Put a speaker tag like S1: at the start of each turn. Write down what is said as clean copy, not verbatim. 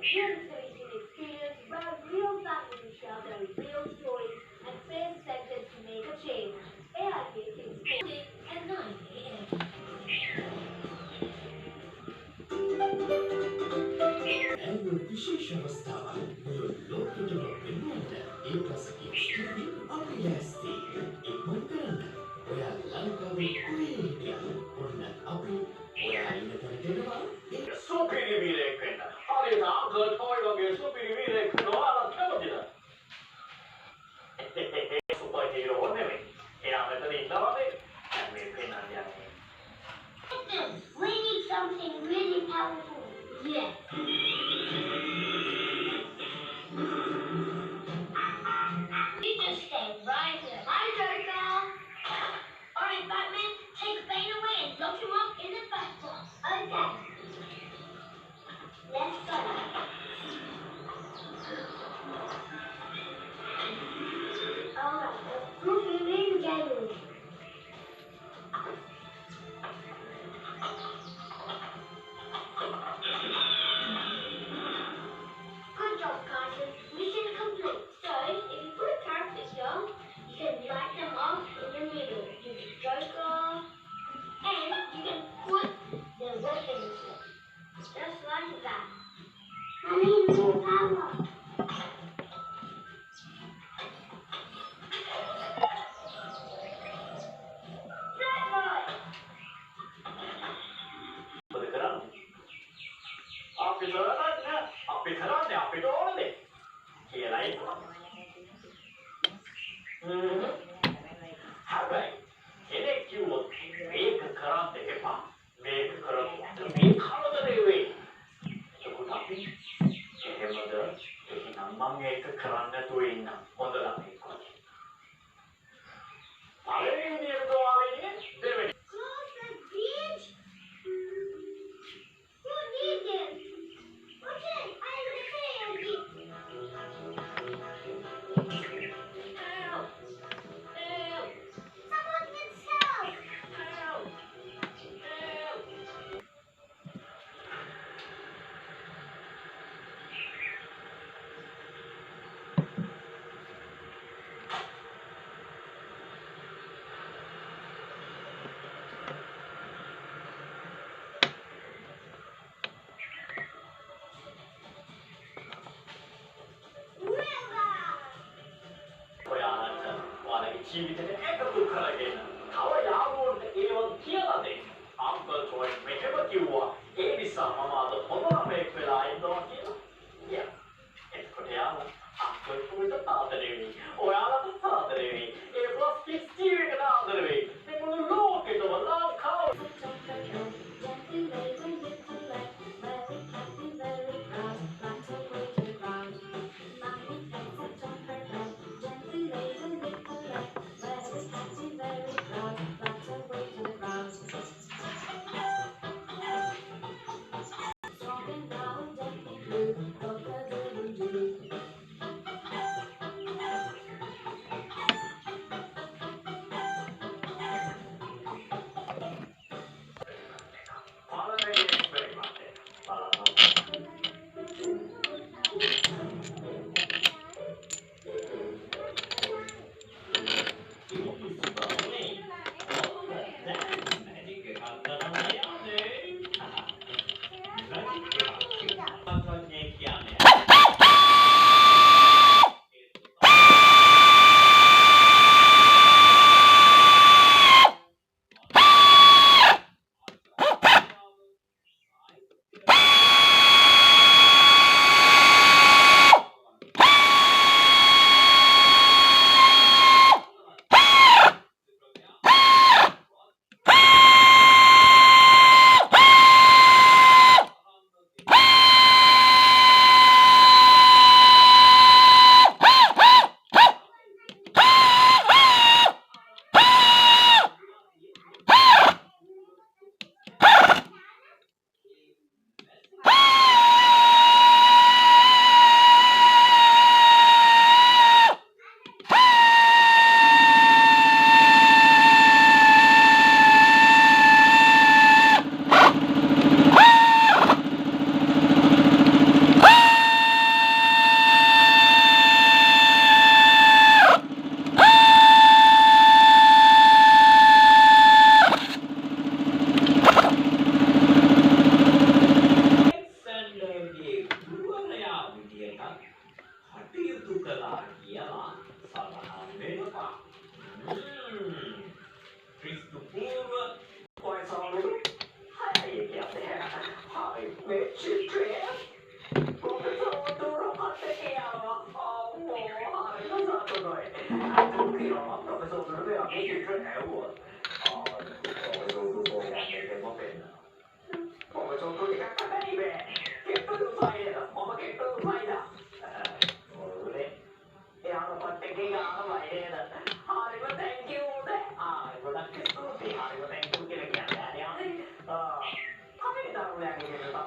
S1: Real stories experience where real families share their real stories and face sentence to make a change. AIK exposing at 9 a.m.
S2: Annual ವಿಶೇಷ ಪ್ರಸ್ತಾವ ಒಂದು ಲೋಕದ ಬೆನ್ನೆಲ್ಲ ඒ ප්‍රසකී ස්තුති අපි ලෑස්ති ඉක්මන් කරන්න ඔයා ලංකාවේ කොහේ හිටියත් ඔන්න අපි ඔයා ඉන්න තැනට එනවා
S3: සුපිරි වීරයෙක් වෙන්න. හරියට අංකල් ටොයි වගේ සුපිරි වීරයෙක් වෙන්න ඔයාලා කැමතිද? සුපර් හීරෝ නෙමෙයි. එයා මෙතන ඉන්නවානේ. දැන් මේ පෙන්නන්න යන්නේ.
S1: We need something really powerful. Yes. You just stay right here. Hi, Joker. All right, Batman, take Bane away and lock him up in the Batbox. Okay. Let's go. All right, let's prove him in game. Good job, Carson. Mission complete. So, if you put a character here, you can light them up in the middle. You can Joker, and you can put the weapons here. Just like that. I need more power. Flatboy!
S3: මොකද කරන්නේ? අපි කරන්නේ අපි කරන්නේ අපිට ඕනනේ. කියලා ඉන්නවා. හැබැයි කෙනෙක් කිව්වොත් මේක කරන්න එපා. මේක කරොත් මේ කරදරේ වෙයි. එතකොට අපි එහෙමද? එහෙනම් මම ඒක කරන්න නැතුව ඉන්න. හොඳ ළමෙක් වගේ. පළවෙනි විදියට ඔයාලා දෙවෙනි
S1: Close the beach! Who needs it? Okay, I will fail it. Help! Help! Someone needs help! Help! Help!
S3: ඔයාලගේ ජීවිතේ එකතු කරගෙන තව යාළුවන්ට ඒවත් කියලා දෙන්න. අම්කල් ටොයි මෙහෙම කිව්වා. ඒ නිසා මම අද හොඳ ළමෙක් වෙලා ඉන්නවා කියලා. Yeah. එතකොට යාළුවා අම්කල් ටොයිට ආදරේ වෙයි. ඔයාලට ආදරේ වෙයි. ඒ ප්ලස් කිඩ්ස් ටීවී එකට ආදරේ වෙයි. මේ මොන ලෝකෙටම ලංකාව Mr. Trent, Professor Durapateyama. Oh, arigato. Anch'io, professor, doveva Mr. Trent è uno. Oh, professor Durapateyama, che va bene. Professor Durapateyama, che tu fai? Ma che tu fai? E hanno fatto che gara, ma era. Arrivo, thank you. Arrivo da che tutti, arrivo, thank you, che le chiamate. Come da un anno che mi fa